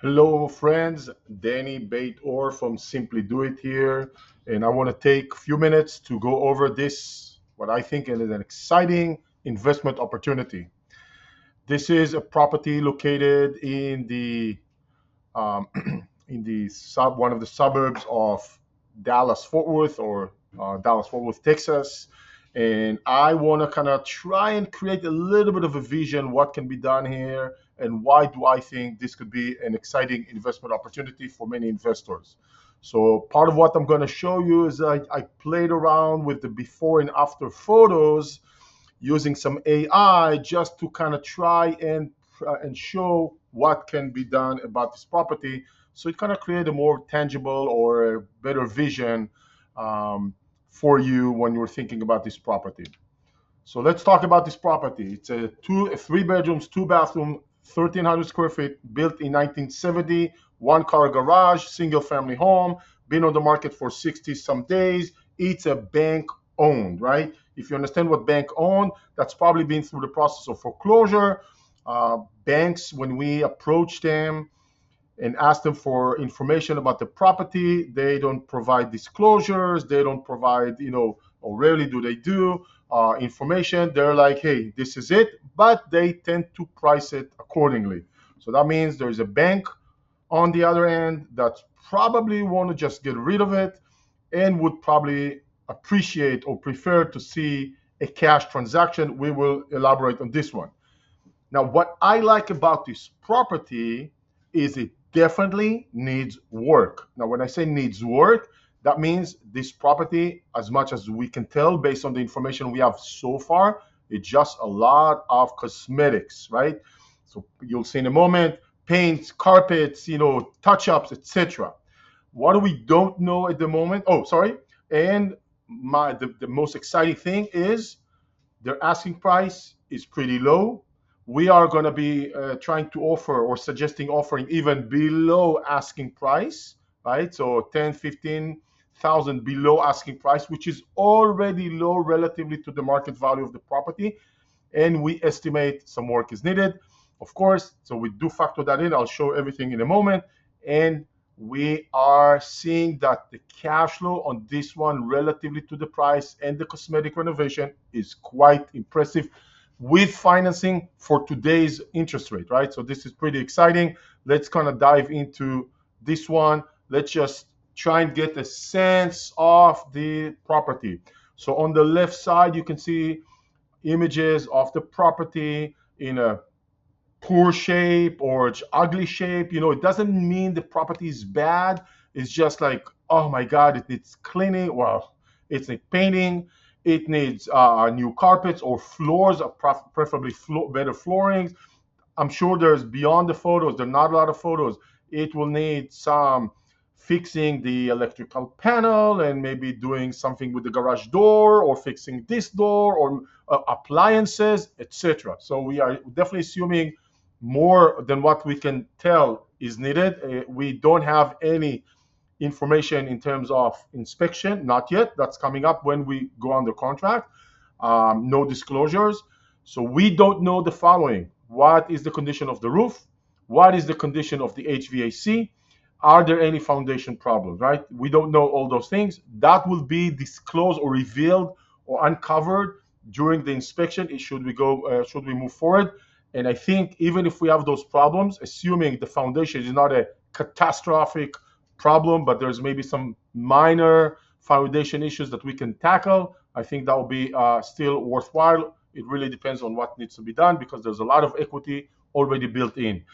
Hello, friends. Dani Beit-Or from Simply Do It here, and I want to take a few minutes to go over this, what I think is an exciting investment opportunity. This is a property located in the um, one of the suburbs of Dallas Fort Worth or Dallas Fort Worth, Texas. And I want to kind of try and create a little bit of a vision what can be done here and why do I think this could be an exciting investment opportunity for many investors. So part of what I'm going to show you is I played around with the before and after photos using some AI just to kind of try and show what can be done about this property. So it kind of create a more tangible or a better vision for you when you're thinking about this property. So let's talk about this property. It's a 3 bedrooms, 2 bathroom, 1,300 square feet, built in 1970, one car garage, single family home, been on the market for 60 some days. It's a bank owned, right? If you understand what bank owned, that's probably been through the process of foreclosure. Banks, when we approach them and ask them for information about the property, they don't provide disclosures. They don't provide, or rarely do they do information. They're like, hey, this is it, but they tend to price it accordingly. So that means there's a bank on the other end that probably want to just get rid of it and would probably appreciate or prefer to see a cash transaction. We will elaborate on this one. Now, what I like about this property is it definitely needs work. Now, when I say needs work, that means this property, as much as we can tell based on the information we have so far, it's just a lot of cosmetics, right? So you'll see in a moment, paints, carpets, touch-ups, etc. What we don't know at the moment, oh, sorry, and the most exciting thing is their asking price is pretty low. We are going to be trying to offer or suggesting offering even below asking price, right? So 10, 15,000 below asking price, which is already low relatively to the market value of the property. And we estimate some work is needed, of course. So we do factor that in. I'll show everything in a moment. And we are seeing that the cash flow on this one relatively to the price and the cosmetic renovation is quite impressive with financing for today's interest rate, right? So this is pretty exciting. Let's kind of dive into this one. Let's just try and get a sense of the property. So on the left side, you can see images of the property in a poor shape or it's ugly shape. It doesn't mean the property is bad. It's just like, oh my God, it needs cleaning. Well, it needs painting. It needs new carpets or floors, preferably better floorings. I'm sure there's beyond the photos. There are not a lot of photos. It will need some fixing the electrical panel and maybe doing something with the garage door or fixing this door or appliances, etc. So we are definitely assuming more than what we can tell is needed. We don't have any information in terms of inspection, not yet. That's coming up when we go under contract. No disclosures. So we don't know the following. What is the condition of the roof? What is the condition of the HVAC? Are there any foundation problems, right? We don't know all those things. That will be disclosed or revealed or uncovered during the inspection. Should we move forward? And I think even if we have those problems, assuming the foundation is not a catastrophic problem, but there's maybe some minor foundation issues that we can tackle, I think that will be still worthwhile. It really depends on what needs to be done because there's a lot of equity already built in.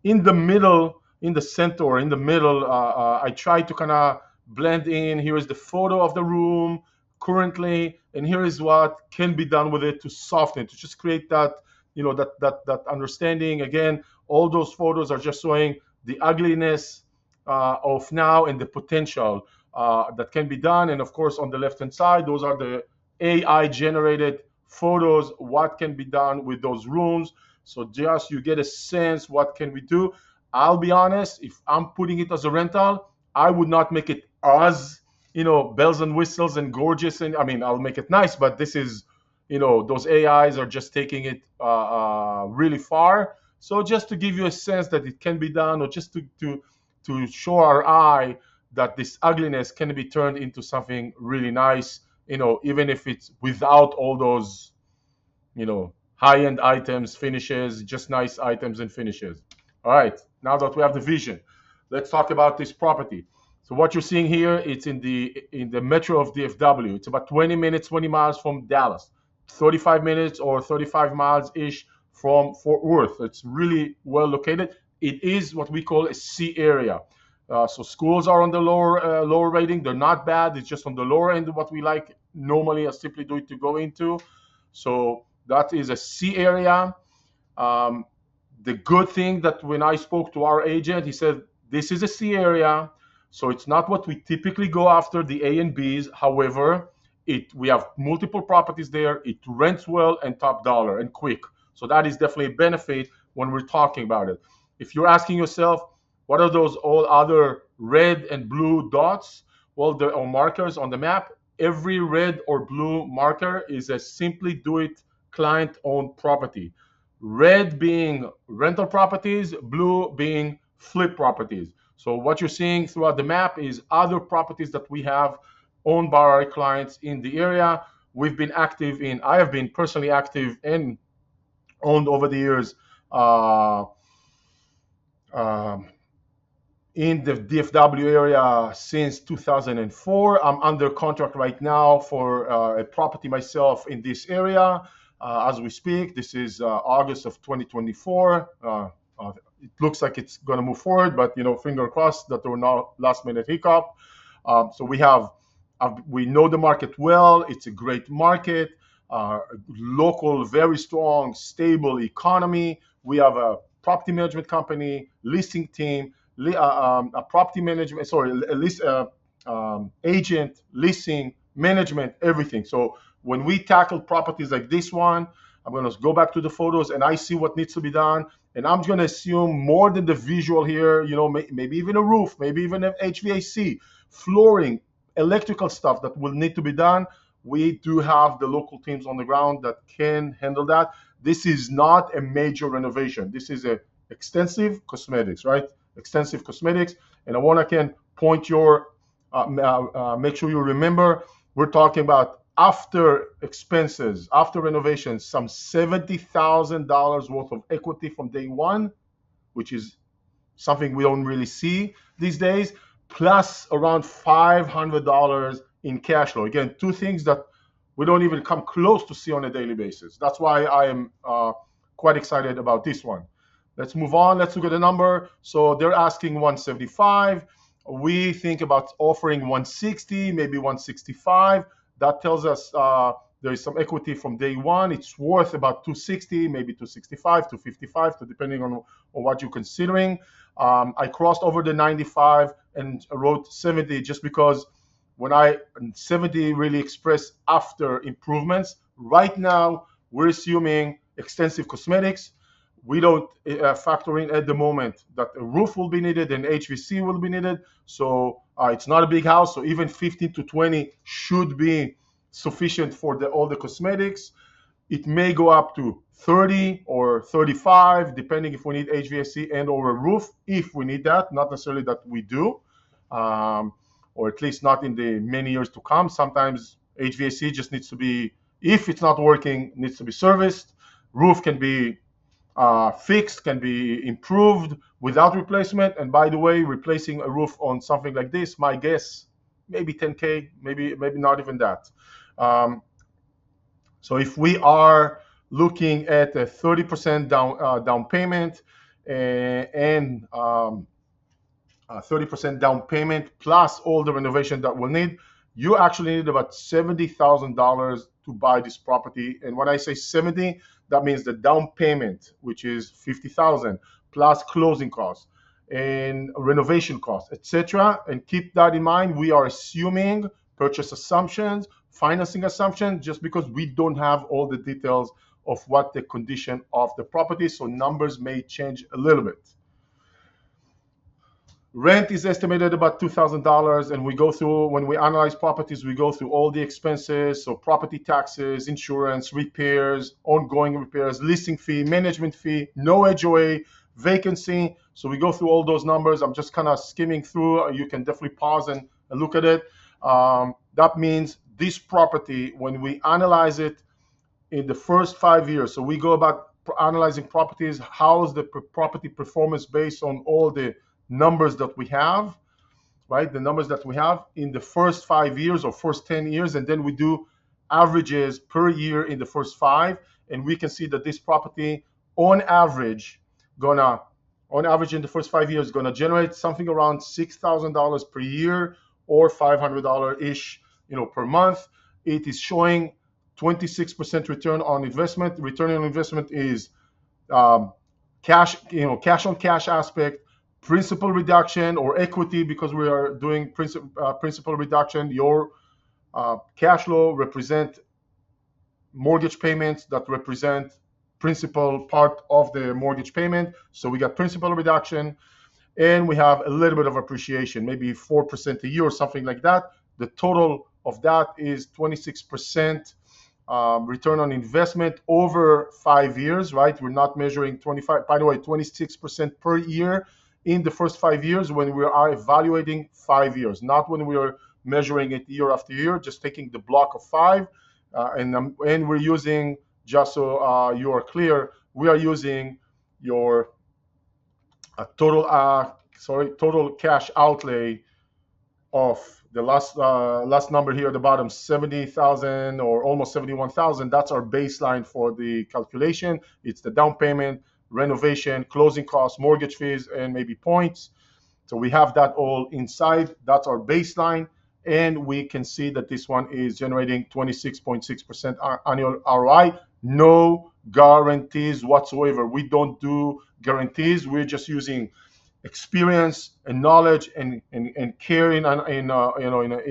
In the middle, in the center, or in the middle, I try to kind of blend in. Here is the photo of the room currently, and here is what can be done with it to soften it, to just create that, that understanding. Again, all those photos are just showing the ugliness of now and the potential that can be done. And of course, on the left-hand side, those are the AI generated photos, what can be done with those rooms. So just you get a sense what can we do. I'll be honest, if I'm putting it as a rental, I would not make it as, bells and whistles and gorgeous. And I mean, I'll make it nice, but this is, those AIs are just taking it really far. So just to give you a sense that it can be done, or just to show our eye that this ugliness can be turned into something really nice, even if it's without all those, high-end items, finishes, just nice items and finishes. All right, now that we have the vision, let's talk about this property. So what you're seeing here, it's in the metro of DFW. It's about 20 minutes, 20 miles from Dallas, 35 minutes or 35 miles ish from Fort Worth. It's really well located. It is what we call a C area. So schools are on the lower rating. They're not bad. It's just on the lower end of what we like normally as Simply Do It to go into. So that is a C area. Um, the good thing that when I spoke to our agent, he said, this is a C area. So it's not what we typically go after, the A and Bs. However, we have multiple properties there. It rents well and top dollar and quick. So that is definitely a benefit when we're talking about it. If you're asking yourself, what are those all other red and blue dots? Well, there are markers on the map. Every red or blue marker is a Simply Do It client-owned property. Red being rental properties, blue being flip properties. So what you're seeing throughout the map is other properties that we have owned by our clients in the area. I have been personally active and owned over the years um, in the DFW area since 2004. I'm under contract right now for a property myself in this area as we speak. This is August of 2024. It looks like it's going to move forward, but finger crossed that there were no last minute hiccup. So we know the market well. It's a great market, local, very strong, stable economy. We have a property management company, leasing team, a property management, a lease agent, leasing, management, everything. So when we tackle properties like this one, I'm going to go back to the photos and I see what needs to be done. And I'm going to assume more than the visual here, maybe even a roof, maybe even an HVAC, flooring, electrical stuff that will need to be done. We do have the local teams on the ground that can handle that. This is not a major renovation. This is a extensive cosmetics, right? Extensive cosmetics. And I want to again point make sure you remember, we're talking about after expenses, after renovations, some $70,000 worth of equity from day one, which is something we don't really see these days, plus around $500 in cash flow. Again, two things that we don't even come close to see on a daily basis. That's why I am quite excited about this one. Let's move on. Let's look at the number. So they're asking 175. We think about offering 160, maybe 165. That tells us there is some equity from day one. It's worth about 260, maybe 265, 255, depending on what you're considering. I crossed over the 95 and wrote 70 just because 70 really express after improvements. Right now, we're assuming extensive cosmetics. We don't factor in at the moment that a roof will be needed and HVC will be needed. So it's not a big house. So even 15 to 20 should be sufficient for all the cosmetics. It may go up to 30 or 35, depending if we need HVAC and or a roof, if we need that. Not necessarily that we do, or at least not in the many years to come. Sometimes HVAC just needs to be, if it's not working, needs to be serviced. Roof can be fixed, can be improved without replacement. And by the way, replacing a roof on something like this, my guess, maybe 10K, maybe not even that. So if we are looking at a 30% down payment and 30% down payment plus all the renovation that we'll need, you actually need about $70,000 to buy this property. And when I say 70, that means the down payment, which is 50,000 plus closing costs and renovation costs, etc. And keep that in mind. We are assuming purchase assumptions, financing assumptions, just because we don't have all the details of what the condition of the property is. So numbers may change a little bit. Rent is estimated about $2,000, and we go through, when we analyze properties, we go through all the expenses, so property taxes, insurance, repairs, ongoing repairs, listing fee, management fee, no HOA, vacancy. So we go through all those numbers. I'm just kind of skimming through. You can definitely pause and look at it. That means this property, when we analyze it in the first 5 years, so we go about analyzing properties, how is the property performance based on all the numbers that we have, right? The numbers that we have in the first 5 years or first 10 years, and then we do averages per year in the first five, and we can see that this property, on average, in the first 5 years, gonna generate something around $6,000 per year or $500 ish, per month. It is showing 26% return on investment. Return on investment is cash, cash on cash aspect, principal reduction or equity, because we are doing principal reduction. Your cash flow represent mortgage payments that represent principal part of the mortgage payment. So we got principal reduction, and we have a little bit of appreciation, maybe 4% a year or something like that. The total of that is 26% return on investment over 5 years, right? We're not measuring 25, by the way, 26% per year in the first 5 years when we are evaluating 5 years, not when we are measuring it year after year, just taking the block of five. And we're using, just so you are clear, we are using your total cash outlay of the last number here at the bottom, 70,000 or almost 71,000. That's our baseline for the calculation. It's the down payment, renovation, closing costs, mortgage fees, and maybe points. So we have that all inside. That's our baseline. And we can see that this one is generating 26.6% annual ROI. No guarantees whatsoever. We don't do guarantees. We're just using experience and knowledge and care in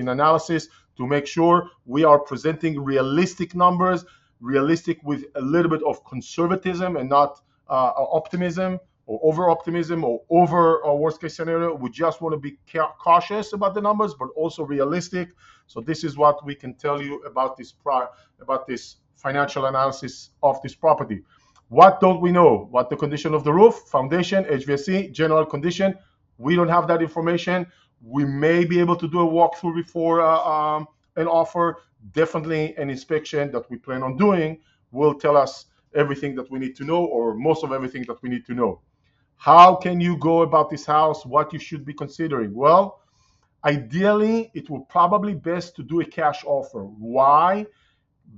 analysis to make sure we are presenting realistic numbers, realistic with a little bit of conservatism and not optimism or over optimism or over a worst case scenario. We just want to be cautious about the numbers, but also realistic. So this is what we can tell you about this financial analysis of this property. What don't we know? What the condition of the roof, foundation, HVAC, general condition? We don't have that information. We may be able to do a walkthrough before an offer. Definitely an inspection that we plan on doing will tell us everything that we need to know, or most of everything that we need to know. How can you go about this house? What you should be considering? Well, ideally, it will probably best to do a cash offer. Why?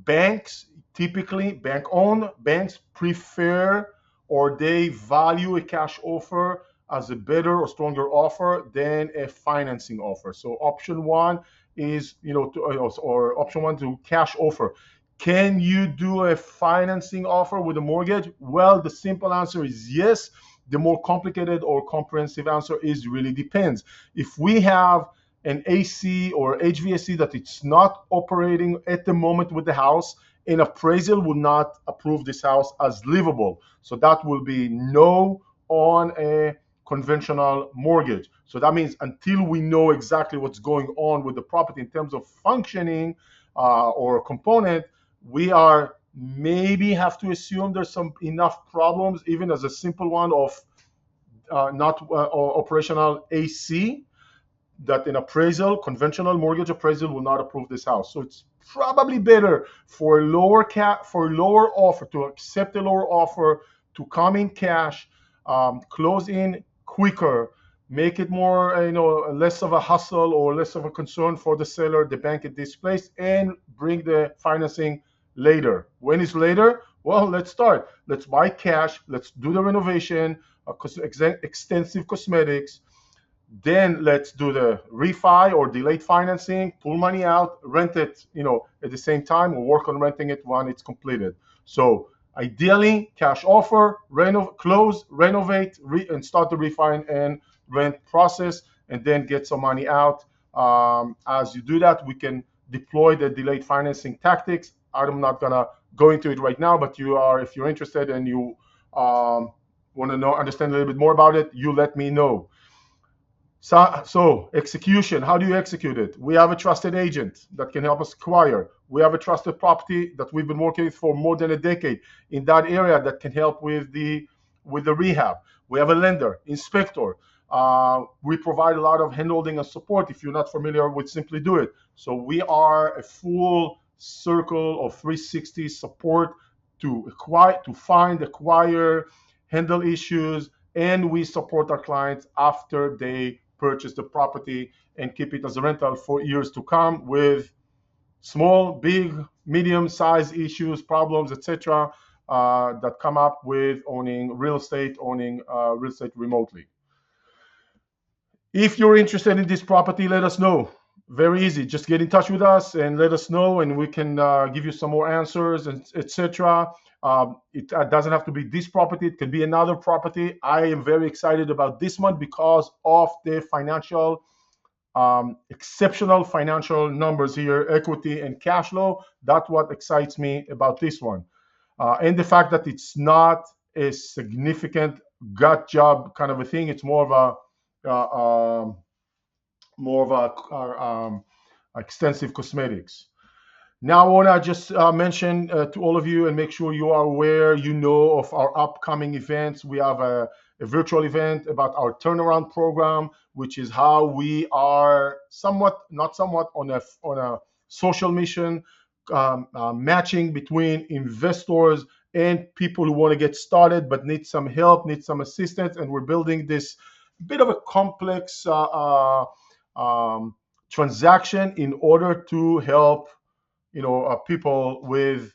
Banks, typically bank-owned banks, prefer or they value a cash offer as a better or stronger offer than a financing offer. So option one is, or option one to cash offer. Can you do a financing offer with a mortgage? Well, the simple answer is yes. The more complicated or comprehensive answer is really depends. If we have an AC or HVAC that it's not operating at the moment with the house, an appraisal will not approve this house as livable. So that will be no on a conventional mortgage. So that means until we know exactly what's going on with the property in terms of functioning or component, we are maybe have to assume there's some enough problems, even as a simple one of not operational AC, that an appraisal, conventional mortgage appraisal, will not approve this house. So it's probably better for a lower offer, to accept a lower offer, to come in cash, close in quicker, make it more, less of a hustle or less of a concern for the seller, the bank at this place, and bring the financing later. When is later? Well, let's start. Let's buy cash. Let's do the renovation, extensive cosmetics. Then let's do the refi or delayed financing, pull money out, rent it, at the same time, or work on renting it when it's completed. So ideally, cash offer, close, renovate, and start the refi and rent process, and then get some money out. As you do that, we can deploy the delayed financing tactics. I'm not gonna go into it right now, but if you're interested and you want to understand a little bit more about it, you let me know. So execution, how do you execute it? We have a trusted agent that can help us acquire. We have a trusted property that we've been working with for more than a decade in that area that can help with the rehab. We have a lender, inspector. We provide a lot of handholding and support if you're not familiar with Simply Do It. So we are a full circle of 360 support to acquire, to find, acquire, handle issues, and we support our clients after they purchase the property and keep it as a rental for years to come with small, big, medium size issues, problems, etc. That come up with owning real estate remotely. If you're interested in this property, let us know. Very easy. Just get in touch with us and let us know, and we can give you some more answers, and etc. It doesn't have to be this property. It can be another property. I am very excited about this one because of the financial, exceptional financial numbers here, equity and cash flow. That's what excites me about this one. And the fact that it's not a significant gut job kind of a thing. It's more of a extensive cosmetics. Now, I want to just mention to all of you and make sure you are aware, you know, of our upcoming events. We have a virtual event about our turnaround program, which is how we are somewhat, not somewhat, on a social mission, matching between investors and people who want to get started but need some help, need some assistance. And we're building this bit of a complex transaction in order to help people with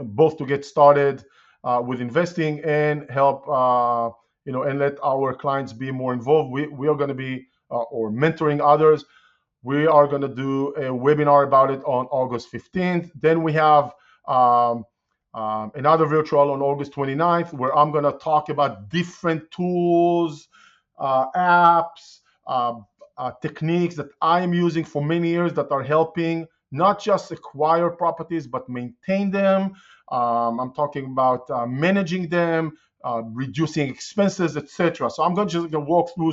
both to get started with investing and help and let our clients be more involved. We are going to be or mentoring others. We are going to do a webinar about it on August 15th. Then we have another virtual on August 29th, where I'm going to talk about different tools, apps, techniques that I am using for many years that are helping not just acquire properties, but maintain them. I'm talking about managing them, reducing expenses, etc. So I'm going to just walk through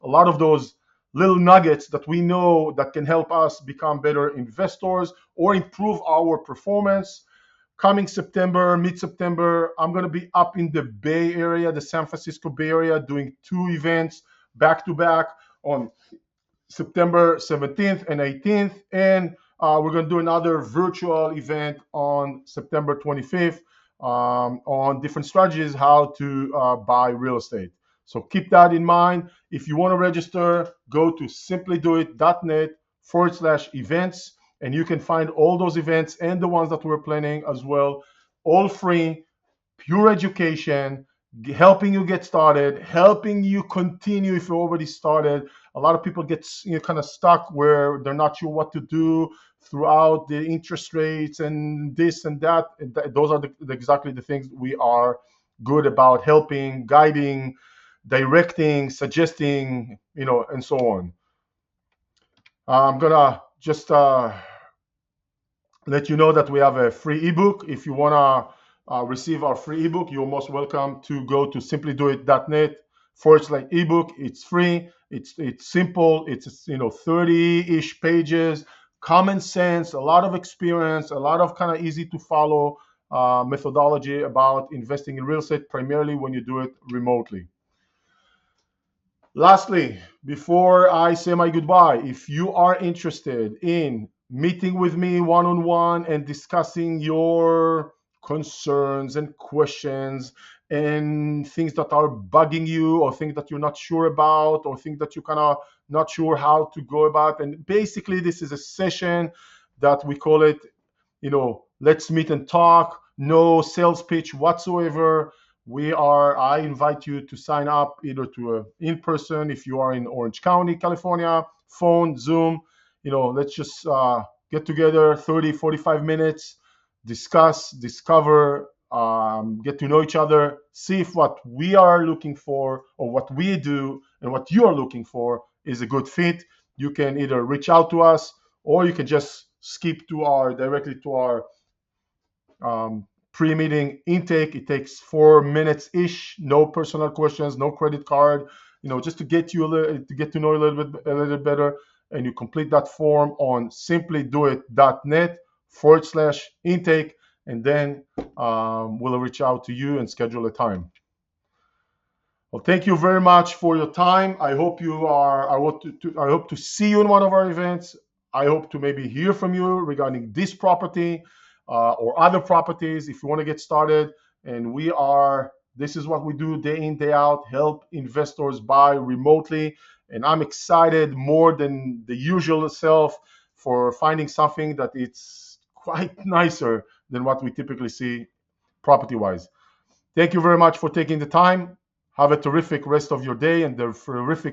a lot of those little nuggets that we know that can help us become better investors or improve our performance. Coming September, mid-September, I'm going to be up in the Bay Area, the San Francisco Bay Area, doing 2 events back to back on September 17th and 18th. And we're going to do another virtual event on September 25th on different strategies, how to buy real estate. So keep that in mind. If you want to register, go to simplydoit.net/events, and you can find all those events and the ones that we're planning as well, all free, pure education, helping you get started, helping you continue if you already started. A lot of people get kind of stuck where they're not sure what to do throughout the interest rates and this and that. And those are exactly the things we are good about: helping, guiding, directing, suggesting, and so on. I'm gonna just let you know that we have a free ebook. If you wanna receive our free ebook, you're most welcome to go to simplydoit.net/ebook. It's free. It's simple. It's 30-ish pages, common sense, a lot of experience, a lot of kind of easy to follow methodology about investing in real estate, primarily when you do it remotely. Lastly, before I say my goodbye, if you are interested in meeting with me one-on-one and discussing your concerns and questions and things that are bugging you, or things that you're not sure about, or things that you kind of not sure how to go about, and basically this is a session that we call it, let's meet and talk, no sales pitch whatsoever. I invite you to sign up either to in person if you are in Orange County, California, phone, Zoom. Let's just get together 30, 45 minutes, discuss, discover, get to know each other, see if what we are looking for or what we do and what you are looking for is a good fit. You can either reach out to us or you can just skip directly to our pre-meeting intake. It takes 4 minutes ish, no personal questions, no credit card, just to get you to get to know you a little bit better. And you complete that form on simplydoit.net/intake, and then we'll reach out to you and schedule a time. Well, thank you very much for your time. I hope I hope to see you in one of our events. I hope to maybe hear from you regarding this property or other properties if you want to get started. And this is what we do day in, day out, help investors buy remotely. And I'm excited more than the usual self for finding something that it's quite nicer than what we typically see property wise. Thank you very much for taking the time. Have a terrific rest of your day and a terrific